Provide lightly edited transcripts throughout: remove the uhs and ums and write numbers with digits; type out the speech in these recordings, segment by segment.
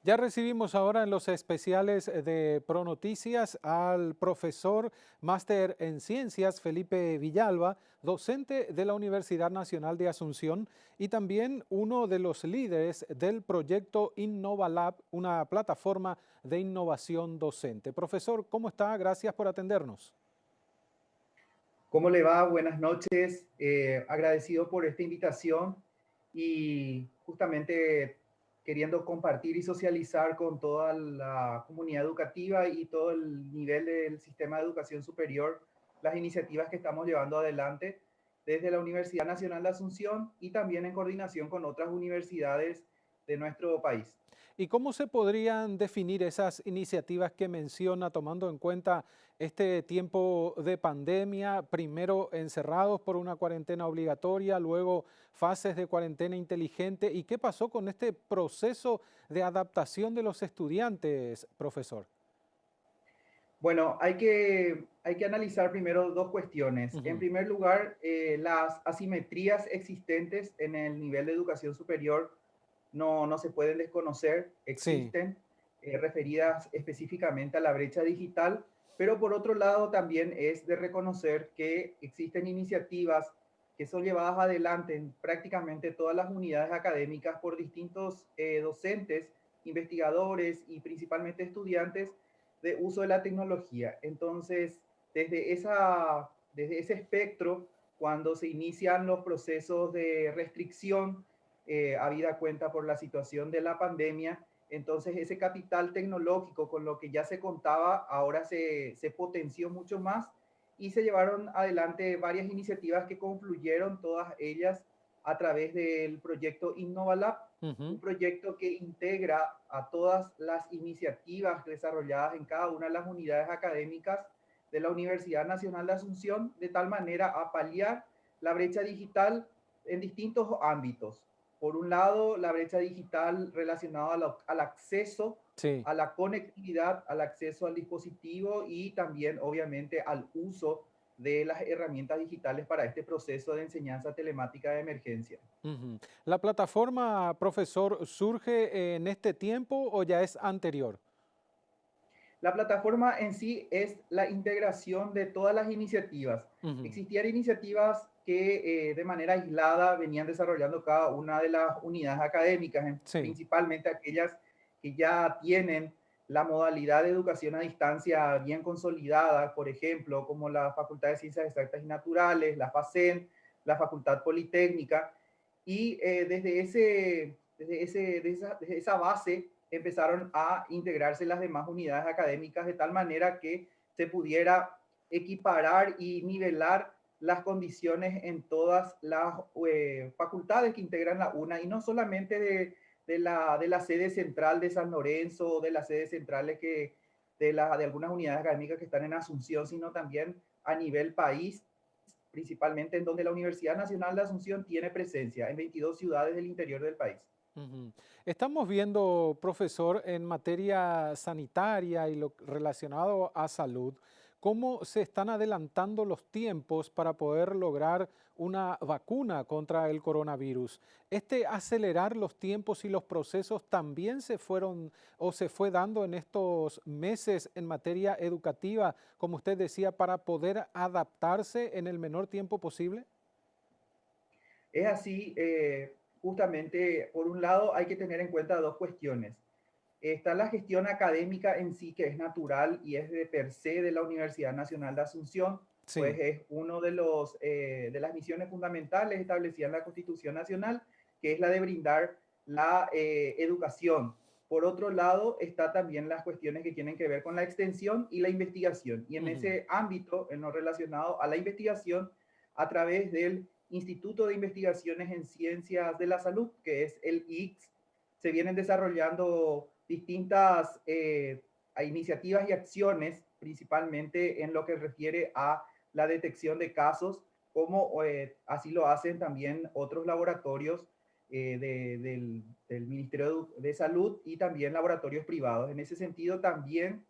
Ya recibimos ahora en los especiales de Pronoticias al profesor máster en ciencias Felipe Villalba, docente de la Universidad Nacional de Asunción y también uno de los líderes del proyecto InnovaLab, una plataforma de innovación docente. Profesor, ¿cómo está? Gracias por atendernos. ¿Cómo le va? Buenas noches. Agradecido por esta invitación y justamente queriendo compartir y socializar con toda la comunidad educativa y todo el nivel del sistema de educación superior las iniciativas que estamos llevando adelante desde la Universidad Nacional de Asunción y también en coordinación con otras universidades de nuestro país. ¿Y cómo se podrían definir esas iniciativas que menciona, tomando en cuenta este tiempo de pandemia, primero encerrados por una cuarentena obligatoria, luego fases de cuarentena inteligente? ¿Y qué pasó con este proceso de adaptación de los estudiantes, profesor? Bueno, hay que analizar primero dos cuestiones. En Ujú. primer lugar, las asimetrías existentes en el nivel de educación superior no se pueden desconocer, Sí. existen, referidas específicamente a la brecha digital, pero por otro lado también es de reconocer que existen iniciativas que son llevadas adelante en prácticamente todas las unidades académicas por distintos docentes, investigadores y principalmente estudiantes de uso de la tecnología. Entonces, desde ese espectro, cuando se inician los procesos de restricción, habida cuenta por la situación de la pandemia, entonces ese capital tecnológico con lo que ya se contaba, ahora se potenció mucho más y se llevaron adelante varias iniciativas que confluyeron todas ellas a través del proyecto InnovaLab, un Ujú. proyecto que integra a todas las iniciativas desarrolladas en cada una de las unidades académicas de la Universidad Nacional de Asunción, de tal manera a paliar la brecha digital en distintos ámbitos. Por un lado, la brecha digital relacionada al acceso, Sí. a la conectividad, al acceso al dispositivo y también, obviamente, al uso de las herramientas digitales para este proceso de enseñanza telemática de emergencia. Ujú. ¿La plataforma, profesor, surge en este tiempo o ya es anterior? La plataforma en sí es la integración de todas las iniciativas. Ujú. Existían iniciativas que de manera aislada venían desarrollando cada una de las unidades académicas, Sí. principalmente aquellas que ya tienen la modalidad de educación a distancia bien consolidada, por ejemplo, como la Facultad de Ciencias Exactas y Naturales, la FACEN, la Facultad Politécnica, y desde esa base empezaron a integrarse las demás unidades académicas de tal manera que se pudiera equiparar y nivelar las condiciones en todas las facultades que integran la UNA y no solamente de la sede central de San Lorenzo, de las sedes centrales de algunas unidades académicas que están en Asunción, sino también a nivel país, principalmente en donde la Universidad Nacional de Asunción tiene presencia en 22 ciudades del interior del país. Ujú. Estamos viendo, profesor, en materia sanitaria y lo relacionado a salud, cómo se están adelantando los tiempos para poder lograr una vacuna contra el coronavirus. Este acelerar los tiempos y los procesos también se fueron o se fue dando en estos meses en materia educativa, como usted decía, para poder adaptarse en el menor tiempo posible. Es así, justamente, por un lado hay que tener en cuenta dos cuestiones. Está la gestión académica en sí, que es natural y es de per se de la Universidad Nacional de Asunción, pues Sí. es uno de las misiones fundamentales establecidas en la Constitución Nacional, que es la de brindar la educación. Por otro lado, está también las cuestiones que tienen que ver con la extensión y la investigación. Y en Ujú. ese ámbito, en lo relacionado a la investigación, a través del Instituto de Investigaciones en Ciencias de la Salud, que es el ICS, se vienen desarrollando distintas iniciativas y acciones, principalmente en lo que refiere a la detección de casos, como así lo hacen también otros laboratorios del Ministerio de Salud y también laboratorios privados. En ese sentido, también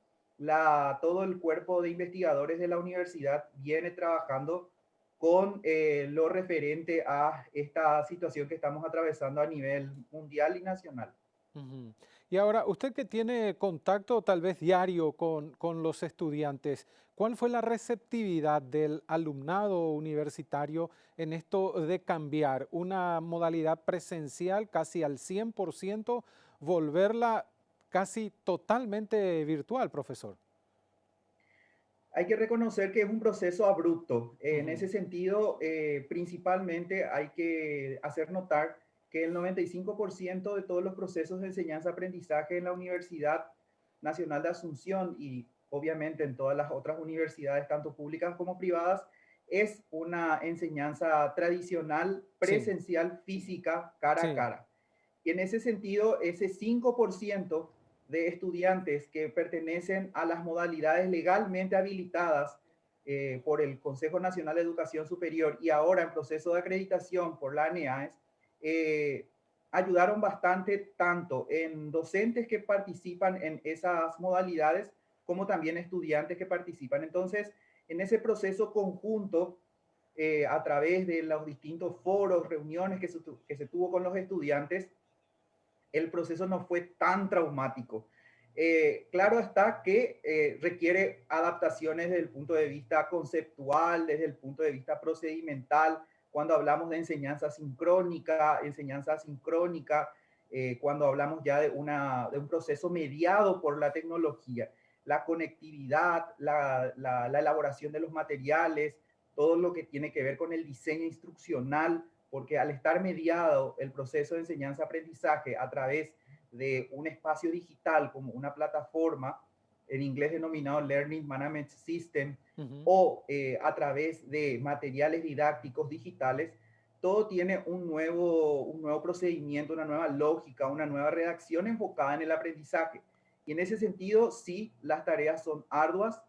todo el cuerpo de investigadores de la universidad viene trabajando con lo referente a esta situación que estamos atravesando a nivel mundial y nacional. Ujú. Y ahora, usted que tiene contacto tal vez diario con los estudiantes, ¿cuál fue la receptividad del alumnado universitario en esto de cambiar una modalidad presencial casi al 100%, volverla casi totalmente virtual, profesor? Hay que reconocer que es un proceso abrupto. En Ujú. ese sentido, principalmente hay que hacer notar que el 95% de todos los procesos de enseñanza-aprendizaje en la Universidad Nacional de Asunción y obviamente en todas las otras universidades, tanto públicas como privadas, es una enseñanza tradicional, Sí, presencial, física, cara a sí. cara. Y en ese sentido, ese 5% de estudiantes que pertenecen a las modalidades legalmente habilitadas por el Consejo Nacional de Educación Superior y ahora en proceso de acreditación por la ANEAES, eh, ayudaron bastante tanto en docentes que participan en esas modalidades como también estudiantes que participan. Entonces, en ese proceso conjunto, a través de los distintos foros, reuniones que se tuvo con los estudiantes, el proceso no fue tan traumático. Claro está que requiere adaptaciones desde el punto de vista conceptual, desde el punto de vista procedimental, cuando hablamos de enseñanza sincrónica, cuando hablamos ya de un proceso mediado por la tecnología, la conectividad, la elaboración de los materiales, todo lo que tiene que ver con el diseño instruccional, porque al estar mediado el proceso de enseñanza-aprendizaje a través de un espacio digital como una plataforma, en inglés denominado Learning Management System, Ujú. o a través de materiales didácticos digitales, todo tiene un nuevo procedimiento, una nueva lógica, una nueva redacción enfocada en el aprendizaje. Y en ese sentido, sí, las tareas son arduas,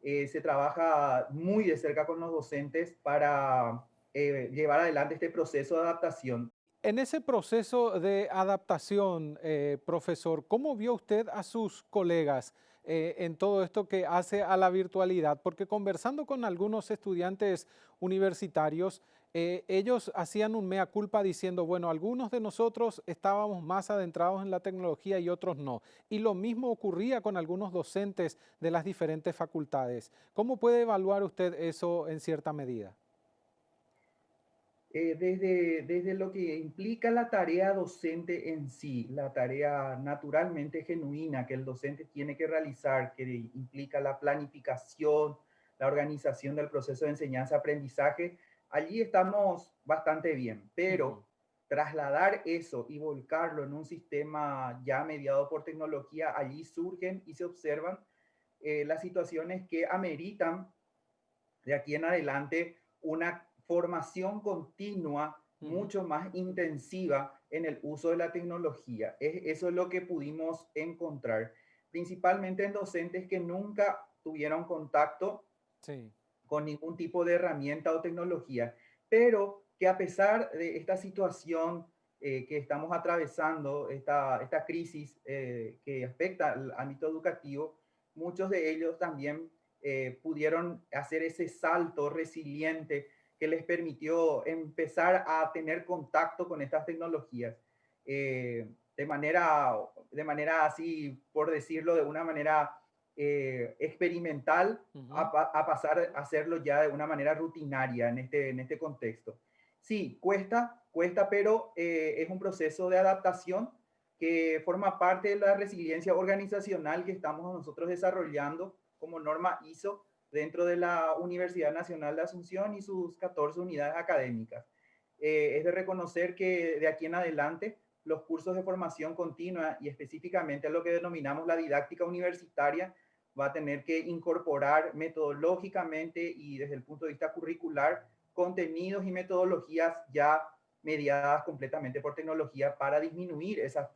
se trabaja muy de cerca con los docentes para llevar adelante este proceso de adaptación. En ese proceso de adaptación, profesor, ¿cómo vio usted a sus colegas en todo esto que hace a la virtualidad? Porque conversando con algunos estudiantes universitarios, ellos hacían un mea culpa diciendo, bueno, algunos de nosotros estábamos más adentrados en la tecnología y otros no. Y lo mismo ocurría con algunos docentes de las diferentes facultades. ¿Cómo puede evaluar usted eso en cierta medida? Desde lo que implica la tarea docente en sí, la tarea naturalmente genuina que el docente tiene que realizar, que implica la planificación, la organización del proceso de enseñanza-aprendizaje, allí estamos bastante bien, Ujú. pero trasladar eso y volcarlo en un sistema ya mediado por tecnología, allí surgen y se observan las situaciones que ameritan de aquí en adelante una formación continua Ujú. mucho más intensiva en el uso de la tecnología. Eso es lo que pudimos encontrar, principalmente en docentes que nunca tuvieron contacto Sí. con ningún tipo de herramienta o tecnología, pero que a pesar de esta situación que estamos atravesando, esta crisis que afecta al ámbito educativo, muchos de ellos también pudieron hacer ese salto resiliente que les permitió empezar a tener contacto con estas tecnologías de manera así, por decirlo, de una manera experimental Ujú. a pasar a hacerlo ya de una manera rutinaria en este contexto. Sí, cuesta, pero es un proceso de adaptación que forma parte de la resiliencia organizacional que estamos nosotros desarrollando como norma ISO dentro de la Universidad Nacional de Asunción y sus 14 unidades académicas. Es de reconocer que de aquí en adelante los cursos de formación continua y específicamente lo que denominamos la didáctica universitaria va a tener que incorporar metodológicamente y desde el punto de vista curricular contenidos y metodologías ya mediadas completamente por tecnología para disminuir esas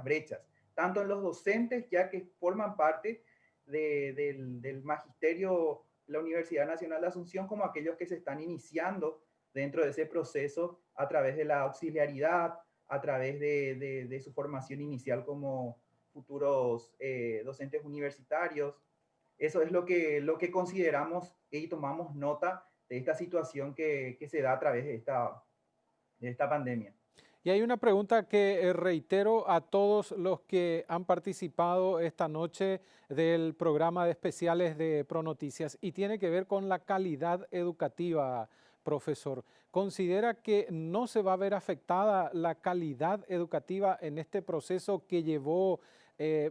brechas, tanto en los docentes ya que forman parte del magisterio de la Universidad Nacional de Asunción, como aquellos que se están iniciando dentro de ese proceso a través de la auxiliaridad, a través de su formación inicial como futuros docentes universitarios. Eso es lo que consideramos y tomamos nota de esta situación que se da a través de esta pandemia. Y hay una pregunta que reitero a todos los que han participado esta noche del programa de especiales de Pronoticias y tiene que ver con la calidad educativa, profesor. ¿Considera que no se va a ver afectada la calidad educativa en este proceso que llevó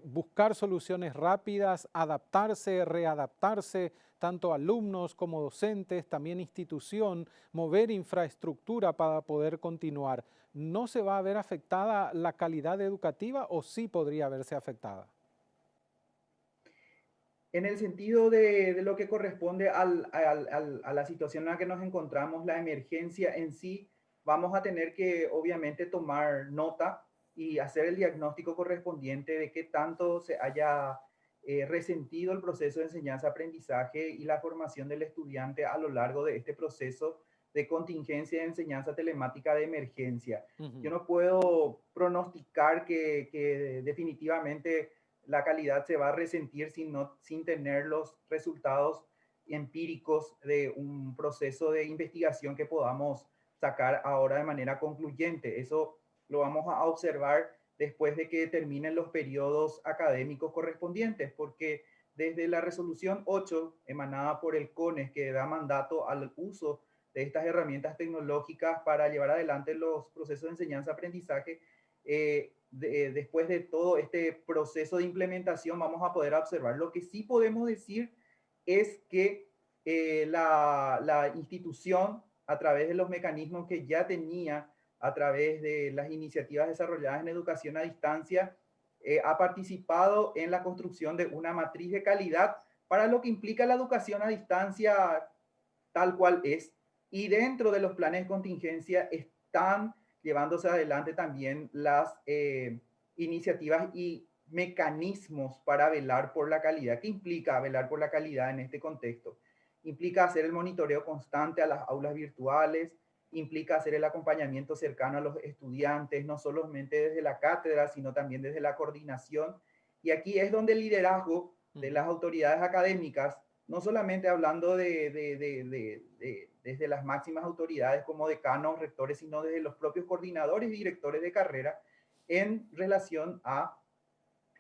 buscar soluciones rápidas, adaptarse, readaptarse, tanto alumnos como docentes, también institución, mover infraestructura para poder continuar? ¿No se va a ver afectada la calidad educativa o sí podría verse afectada? En el sentido de lo que corresponde a la situación en la que nos encontramos, la emergencia en sí, vamos a tener que obviamente tomar nota y hacer el diagnóstico correspondiente de qué tanto se haya resentido el proceso de enseñanza-aprendizaje y la formación del estudiante a lo largo de este proceso de contingencia de enseñanza telemática de emergencia. Yo Ujú. no puedo pronosticar que definitivamente la calidad se va a resentir sin tener los resultados empíricos de un proceso de investigación que podamos sacar ahora de manera concluyente. Eso lo vamos a observar después de que terminen los periodos académicos correspondientes, porque desde la resolución 8 emanada por el CONES, que da mandato al uso de estas herramientas tecnológicas para llevar adelante los procesos de enseñanza-aprendizaje, después de todo este proceso de implementación vamos a poder observar. Lo que sí podemos decir es que la institución, a través de los mecanismos que ya tenía, a través de las iniciativas desarrolladas en educación a distancia, ha participado en la construcción de una matriz de calidad para lo que implica la educación a distancia tal cual es. Y dentro de los planes de contingencia están llevándose adelante también las iniciativas y mecanismos para velar por la calidad. ¿Qué implica velar por la calidad en este contexto? Implica hacer el monitoreo constante a las aulas virtuales, implica hacer el acompañamiento cercano a los estudiantes, no solamente desde la cátedra, sino también desde la coordinación. Y aquí es donde el liderazgo de las Ujú. autoridades académicas, no solamente hablando desde las máximas autoridades como decanos, rectores, sino desde los propios coordinadores y directores de carrera en relación a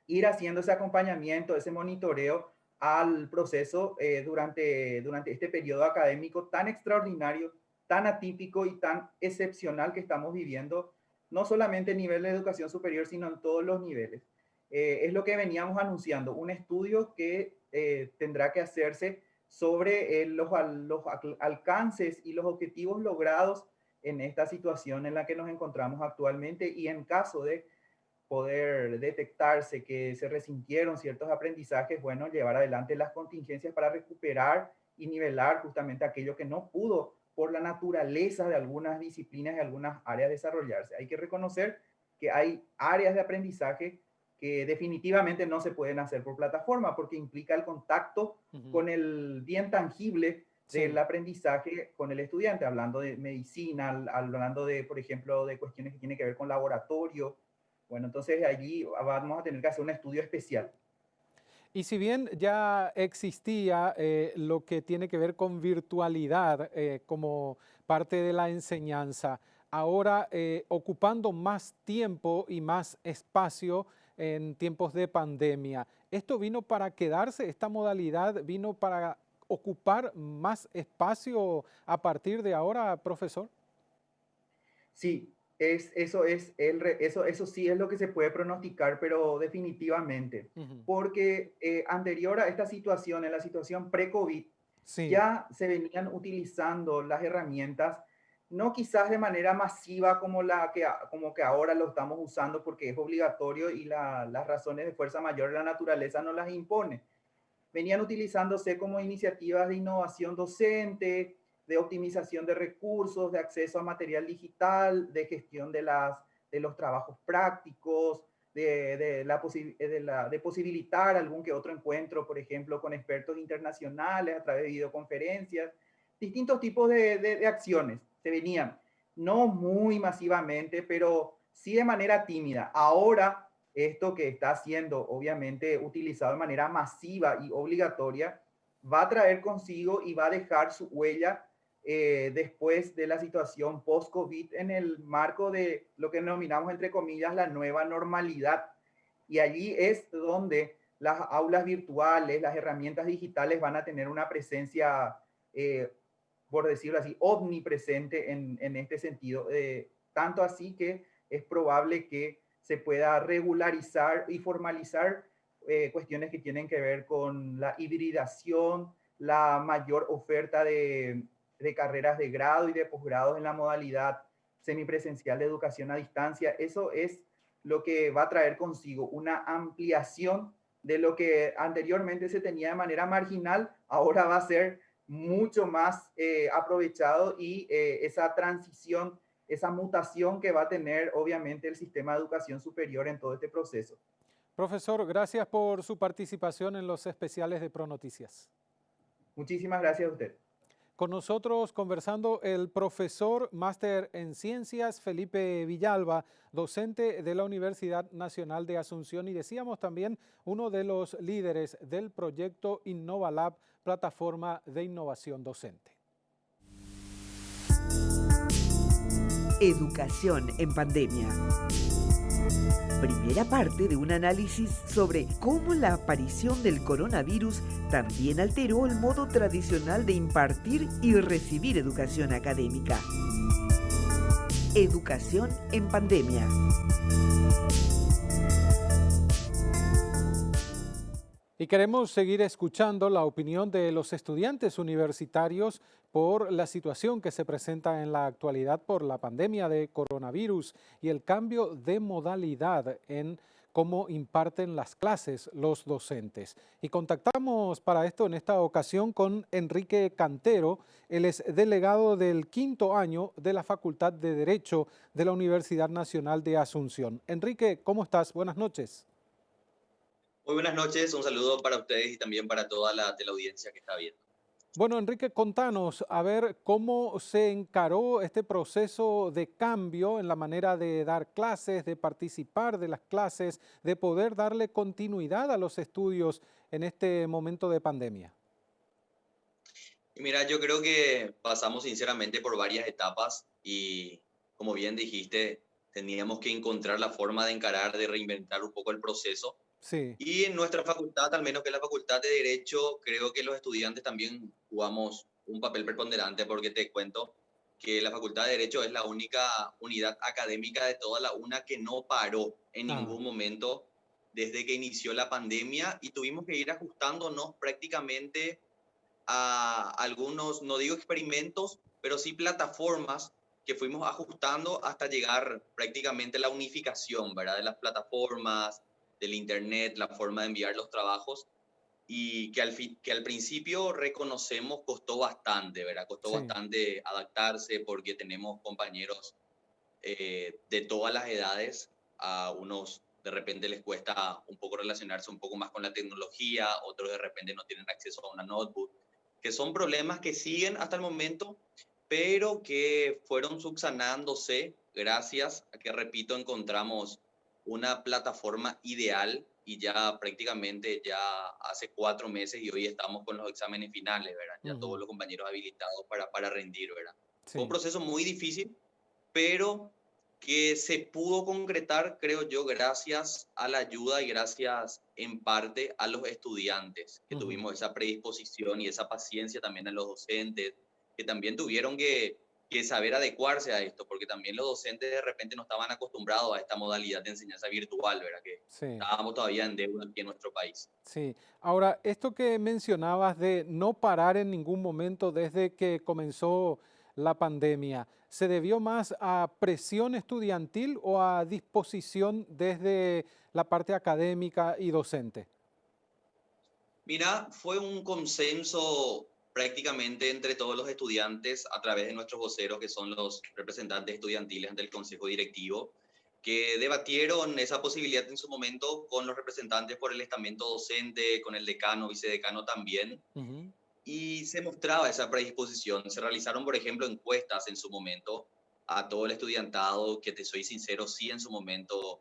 ir haciendo ese acompañamiento, ese monitoreo al proceso durante este periodo académico tan extraordinario, tan atípico y tan excepcional que estamos viviendo, no solamente a nivel de educación superior, sino en todos los niveles. Es lo que veníamos anunciando, un estudio que tendrá que hacerse sobre los alcances y los objetivos logrados en esta situación en la que nos encontramos actualmente y en caso de poder detectarse que se resintieron ciertos aprendizajes, bueno, llevar adelante las contingencias para recuperar y nivelar justamente aquello que no pudo por la naturaleza de algunas disciplinas y algunas áreas desarrollarse. Hay que reconocer que hay áreas de aprendizaje que definitivamente no se pueden hacer por plataforma porque implica el contacto Ujú. con el bien tangible del Sí. aprendizaje con el estudiante, hablando de medicina, hablando de, por ejemplo, de cuestiones que tienen que ver con laboratorio. Bueno, entonces allí vamos a tener que hacer un estudio especial. Y si bien ya existía lo que tiene que ver con virtualidad como parte de la enseñanza, ahora ocupando más tiempo y más espacio en tiempos de pandemia, ¿esto vino para quedarse? ¿Esta modalidad vino para ocupar más espacio a partir de ahora, profesor? Sí, eso sí es lo que se puede pronosticar, pero definitivamente, Ujú. porque anterior a esta situación, en la situación pre-COVID, Sí. ya se venían utilizando las herramientas, no quizás de manera masiva como que ahora lo estamos usando porque es obligatorio y las razones de fuerza mayor de la naturaleza nos las impone. Venían utilizándose como iniciativas de innovación docente, de optimización de recursos, de acceso a material digital, de gestión de los trabajos prácticos, de posibilitar algún que otro encuentro, por ejemplo, con expertos internacionales a través de videoconferencias, distintos tipos de acciones se venían, no muy masivamente, pero sí de manera tímida. Ahora esto que está siendo obviamente utilizado de manera masiva y obligatoria, va a traer consigo y va a dejar su huella después de la situación post-COVID en el marco de lo que denominamos, entre comillas, la nueva normalidad. Y allí es donde las aulas virtuales, las herramientas digitales van a tener una presencia, por decirlo así, omnipresente en este sentido. Tanto así que es probable que se pueda regularizar y formalizar cuestiones que tienen que ver con la hibridación, la mayor oferta de carreras de grado y de posgrado en la modalidad semipresencial de educación a distancia. Eso es lo que va a traer consigo una ampliación de lo que anteriormente se tenía de manera marginal, ahora va a ser mucho más aprovechado y esa transición, esa mutación que va a tener obviamente el sistema de educación superior en todo este proceso. Profesor, gracias por su participación en los especiales de Pronoticias. Muchísimas gracias a usted. Con nosotros conversando el profesor máster en ciencias Felipe Villalba, docente de la Universidad Nacional de Asunción y decíamos también uno de los líderes del proyecto InnovaLab, plataforma de innovación docente. Educación en pandemia. Primera parte de un análisis sobre cómo la aparición del coronavirus también alteró el modo tradicional de impartir y recibir educación académica. Educación en pandemia. Y queremos seguir escuchando la opinión de los estudiantes universitarios por la situación que se presenta en la actualidad por la pandemia de coronavirus y el cambio de modalidad en cómo imparten las clases los docentes. Y contactamos para esto en esta ocasión con Enrique Cantero, él es delegado del 5º año de la Facultad de Derecho de la Universidad Nacional de Asunción. Enrique, ¿cómo estás? Buenas noches. Muy buenas noches, un saludo para ustedes y también para toda la teleaudiencia que está viendo. Bueno, Enrique, contanos a ver cómo se encaró este proceso de cambio en la manera de dar clases, de participar de las clases, de poder darle continuidad a los estudios en este momento de pandemia. Y mira, yo creo que pasamos sinceramente por varias etapas y como bien dijiste, teníamos que encontrar la forma de encarar, de reinventar un poco el proceso. Sí, Y en nuestra facultad, al menos que es la Facultad de Derecho, creo que los estudiantes también jugamos un papel preponderante porque te cuento que la Facultad de Derecho es la única unidad académica de toda la UNA que no paró en ah, ningún momento desde que inició la pandemia y tuvimos que ir ajustándonos prácticamente a algunos, no digo experimentos, pero sí plataformas que fuimos ajustando hasta llegar prácticamente a la unificación, ¿verdad? De las plataformas, del internet, la forma de enviar los trabajos y que al principio reconocemos costó bastante, ¿verdad? Costó sí. bastante adaptarse porque tenemos compañeros de todas las edades, a unos de repente les cuesta un poco relacionarse un poco más con la tecnología, otros de repente no tienen acceso a una notebook, que son problemas que siguen hasta el momento, pero que fueron subsanándose gracias a que, repito, encontramos una plataforma ideal y ya prácticamente ya hace 4 meses y hoy estamos con los exámenes finales, ¿verdad? Ya todos Ujú, los compañeros habilitados para rendir, ¿verdad? Fue un sí. proceso muy difícil, pero que se pudo concretar, creo yo, gracias a la ayuda y gracias en parte a los estudiantes, que Ujú. tuvimos esa predisposición y esa paciencia también a los docentes, que también tuvieron que saber adecuarse a esto, porque también los docentes de repente no estaban acostumbrados a esta modalidad de enseñanza virtual, ¿verdad? Que Sí. estábamos todavía en deuda aquí en nuestro país. Sí, ahora, esto que mencionabas de no parar en ningún momento desde que comenzó la pandemia, ¿se debió más a presión estudiantil o a disposición desde la parte académica y docente? Mira, fue un consenso prácticamente entre todos los estudiantes a través de nuestros voceros, que son los representantes estudiantiles del Consejo Directivo, que debatieron esa posibilidad en su momento con los representantes por el estamento docente, con el decano, vicedecano también, Ujú, y se mostraba esa predisposición. Se realizaron, por ejemplo, encuestas en su momento a todo el estudiantado, que te soy sincero, sí en su momento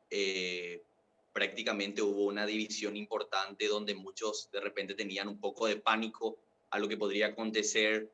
eh, prácticamente hubo una división importante donde muchos de repente tenían un poco de pánico a lo que podría acontecer,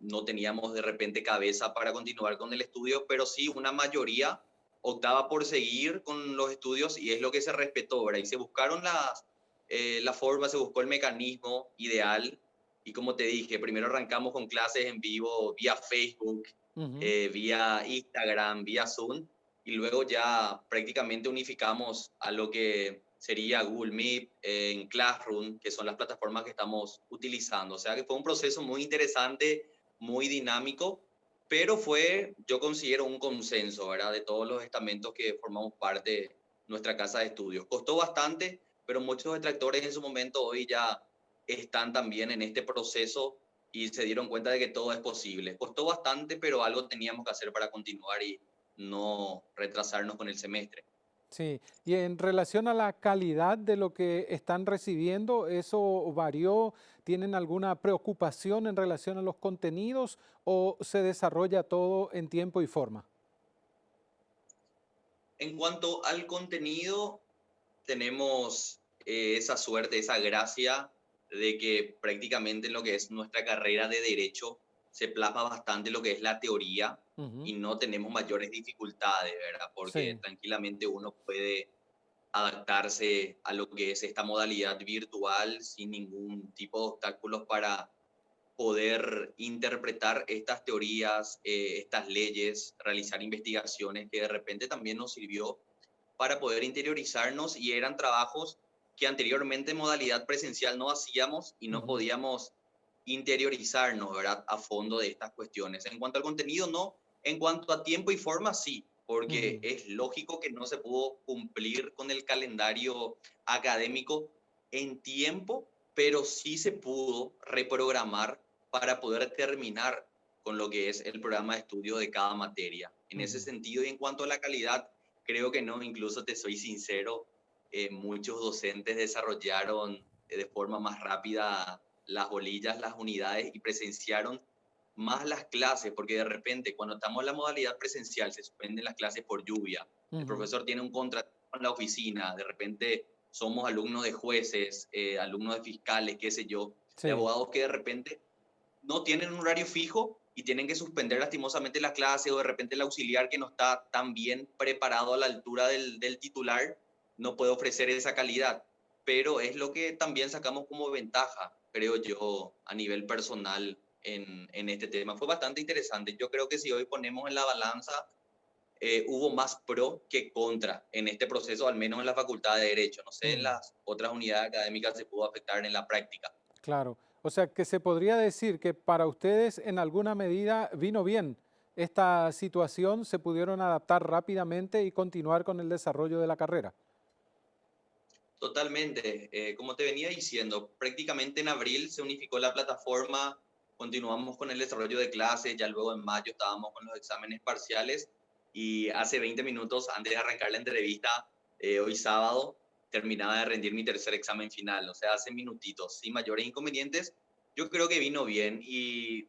no teníamos de repente cabeza para continuar con el estudio, pero sí una mayoría optaba por seguir con los estudios y es lo que se respetó, ¿verdad? Y se buscaron la forma, se buscó el mecanismo ideal y como te dije, primero arrancamos con clases en vivo vía Facebook, Ujú. vía Instagram, vía Zoom y luego ya prácticamente unificamos a lo que sería Google Meet, en Classroom, que son las plataformas que estamos utilizando. O sea que fue un proceso muy interesante, muy dinámico, pero fue, yo considero, un consenso, ¿verdad? De todos los estamentos que formamos parte de nuestra casa de estudios. Costó bastante, pero muchos detractores en su momento hoy ya están también en este proceso y se dieron cuenta de que todo es posible. Costó bastante, pero algo teníamos que hacer para continuar y no retrasarnos con el semestre. Sí, y en relación a la calidad de lo que están recibiendo, ¿eso varió? ¿Tienen alguna preocupación en relación a los contenidos o se desarrolla todo en tiempo y forma? En cuanto al contenido, tenemos esa suerte, esa gracia de que prácticamente en lo que es nuestra carrera de derecho se plasma bastante lo que es la teoría Ujú. y no tenemos mayores dificultades, ¿verdad? Porque Sí. tranquilamente uno puede adaptarse a lo que es esta modalidad virtual sin ningún tipo de obstáculos para poder interpretar estas teorías, estas leyes, realizar investigaciones que de repente también nos sirvió para poder interiorizarnos y eran trabajos que anteriormente en modalidad presencial no hacíamos y no Ujú. podíamos interiorizarnos, ¿verdad? A fondo de estas cuestiones. En cuanto al contenido, no. En cuanto a tiempo y forma, sí, porque Ujú. es lógico que no se pudo cumplir con el calendario académico en tiempo, pero sí se pudo reprogramar para poder terminar con lo que es el programa de estudio de cada materia. En ese Ujú. sentido, y en cuanto a la calidad, creo que no, incluso te soy sincero, muchos docentes desarrollaron de forma más rápida las bolillas, las unidades y presenciaron más las clases, porque de repente cuando estamos en la modalidad presencial se suspenden las clases por lluvia, el Ujú. profesor tiene un contrato con la oficina, de repente somos alumnos de jueces, alumnos de fiscales, qué sé yo, de Sí. abogados que de repente no tienen un horario fijo y tienen que suspender lastimosamente la clase o de repente el auxiliar que no está tan bien preparado a la altura del titular no puede ofrecer esa calidad. Pero es lo que también sacamos como ventaja, creo yo, a nivel personal en este tema. Fue bastante interesante. Yo creo que si hoy ponemos en la balanza, hubo más pro que contra en este proceso, al menos en la Facultad de Derecho. No sé, en Mm. las otras unidades académicas se pudo afectar en la práctica. Claro. O sea que se podría decir que para ustedes en alguna medida vino bien esta situación, se pudieron adaptar rápidamente y continuar con el desarrollo de la carrera. Totalmente. Como te venía diciendo, prácticamente en abril se unificó la plataforma, continuamos con el desarrollo de clases, ya luego en mayo estábamos con los exámenes parciales y hace 20 minutos antes de arrancar la entrevista, hoy sábado, terminaba de rendir mi tercer examen final, o sea, hace minutitos, sin mayores inconvenientes. Yo creo que vino bien y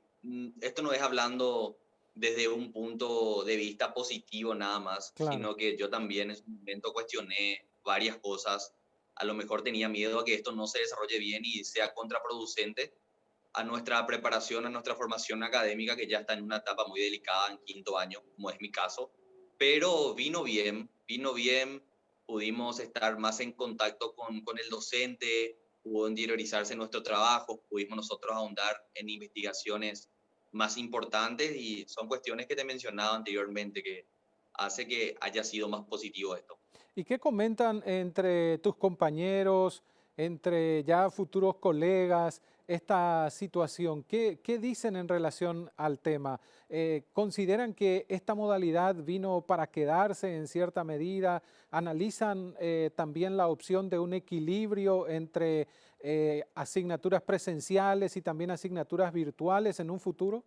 esto no es hablando desde un punto de vista positivo nada más, Claro. sino que yo también en su momento cuestioné varias cosas. A lo mejor tenía miedo a que esto no se desarrolle bien y sea contraproducente a nuestra preparación, a nuestra formación académica, que ya está en una etapa muy delicada en quinto año, como es mi caso. Pero vino bien, pudimos estar más en contacto con el docente, pudo interiorizarse en nuestro trabajo, pudimos nosotros ahondar en investigaciones más importantes y son cuestiones que te mencionaba anteriormente que hace que haya sido más positivo esto. ¿Y qué comentan entre tus compañeros, entre ya futuros colegas, esta situación? ¿Qué dicen en relación al tema? ¿Consideran que esta modalidad vino para quedarse en cierta medida? ¿Analizan también la opción de un equilibrio entre asignaturas presenciales y también asignaturas virtuales en un futuro?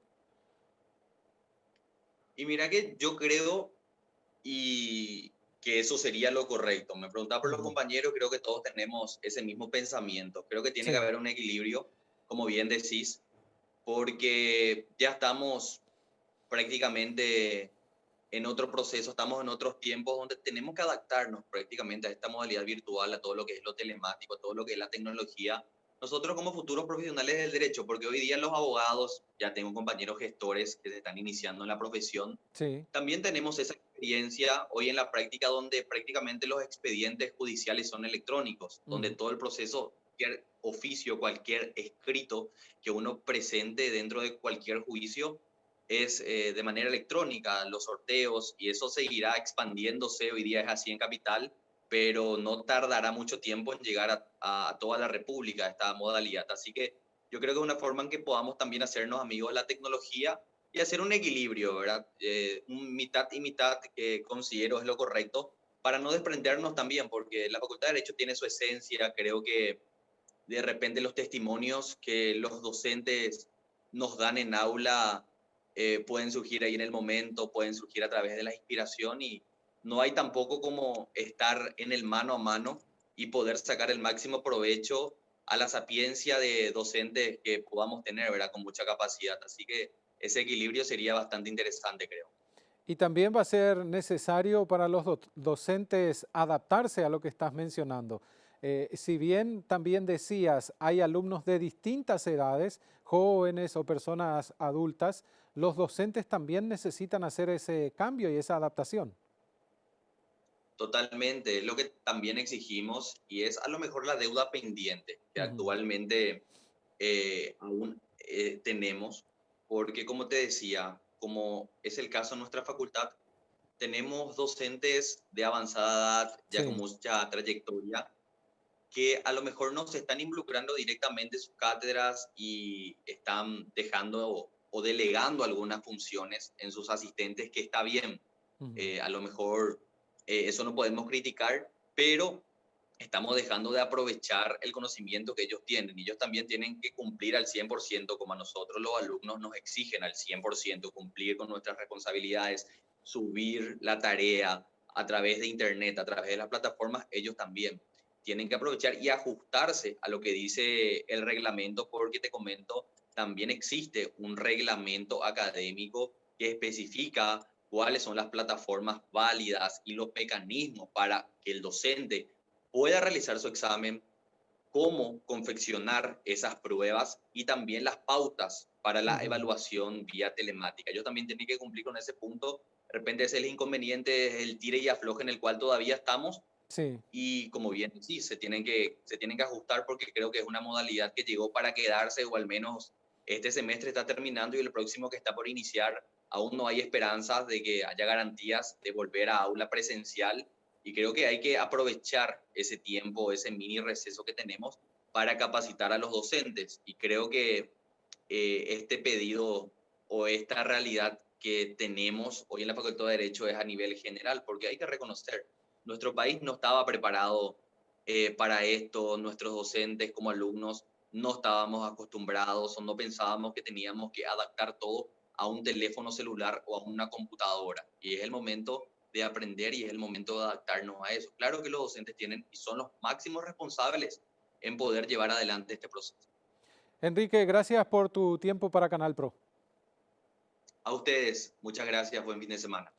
Y mira que yo creo y que eso sería lo correcto. Me preguntaba por los Ujú. compañeros, creo que todos tenemos ese mismo pensamiento. Creo que tiene que Sí. haber un equilibrio, como bien decís, porque ya estamos prácticamente en otro proceso, estamos en otros tiempos donde tenemos que adaptarnos prácticamente a esta modalidad virtual, a todo lo que es lo telemático, a todo lo que es la tecnología. nosotros como futuros profesionales del derecho, porque hoy día los abogados, ya tengo compañeros gestores que se están iniciando en la profesión, Sí. también tenemos esa experiencia hoy en la práctica donde prácticamente los expedientes judiciales son electrónicos, donde Ujú. todo el proceso, cualquier oficio, cualquier escrito que uno presente dentro de cualquier juicio es de manera electrónica, los sorteos, y eso seguirá expandiéndose, hoy día es así en Capital, pero no tardará mucho tiempo en llegar a toda la República esta modalidad. Así que yo creo que es una forma en que podamos también hacernos amigos de la tecnología y hacer un equilibrio, ¿verdad? Un mitad y mitad que considero es lo correcto para no desprendernos también, porque la Facultad de Derecho tiene su esencia. Creo que de repente los testimonios que los docentes nos dan en aula pueden surgir ahí en el momento, pueden surgir a través de la inspiración, y no hay tampoco como estar en el mano a mano y poder sacar el máximo provecho a la sapiencia de docentes que podamos tener, ¿verdad? Con mucha capacidad. Así que ese equilibrio sería bastante interesante, creo. Y también va a ser necesario para los docentes adaptarse a lo que estás mencionando. Si bien también decías, hay alumnos de distintas edades, jóvenes o personas adultas, los docentes también necesitan hacer ese cambio y esa adaptación. Totalmente, es lo que también exigimos, y es a lo mejor la deuda pendiente que Ujú. actualmente aún tenemos, porque como te decía, como es el caso en nuestra facultad, tenemos docentes de avanzada edad, ya con Sí. mucha trayectoria, que a lo mejor no se están involucrando directamente en sus cátedras y están dejando o delegando algunas funciones en sus asistentes, que está bien. Ujú. A lo mejor eso no podemos criticar, pero estamos dejando de aprovechar el conocimiento que ellos tienen. Ellos también tienen que cumplir al 100%, como a nosotros los alumnos nos exigen al 100% cumplir con nuestras responsabilidades, subir la tarea a través de Internet, a través de las plataformas. Ellos también tienen que aprovechar y ajustarse a lo que dice el reglamento, porque te comento, también existe un reglamento académico que especifica cuáles son las plataformas válidas y los mecanismos para que el docente pueda realizar su examen, cómo confeccionar esas pruebas y también las pautas para la Ujú. evaluación vía telemática. Ellos también tienen que cumplir con ese punto. De repente ese es el inconveniente, es el tire y afloje en el cual todavía estamos, Sí. y como bien sí, se tienen que ajustar, porque creo que es una modalidad que llegó para quedarse, o al menos este semestre está terminando y el próximo que está por iniciar aún no hay esperanzas de que haya garantías de volver a aula presencial, y creo que hay que aprovechar ese tiempo, ese mini receso que tenemos para capacitar a los docentes, y creo que este pedido o esta realidad que tenemos hoy en la Facultad de Derecho es a nivel general, porque hay que reconocer, nuestro país no estaba preparado para esto, nuestros docentes como alumnos no estábamos acostumbrados o no pensábamos que teníamos que adaptar todo a un teléfono celular o a una computadora. Y es el momento de aprender y es el momento de adaptarnos a eso. Claro que los docentes tienen y son los máximos responsables en poder llevar adelante este proceso. Enrique, gracias por tu tiempo para Canal Pro. A ustedes, muchas gracias, buen fin de semana.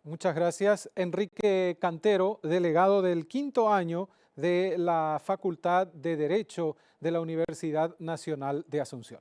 Muchas gracias. Enrique Cantero, delegado del quinto año de la Facultad de Derecho de la Universidad Nacional de Asunción.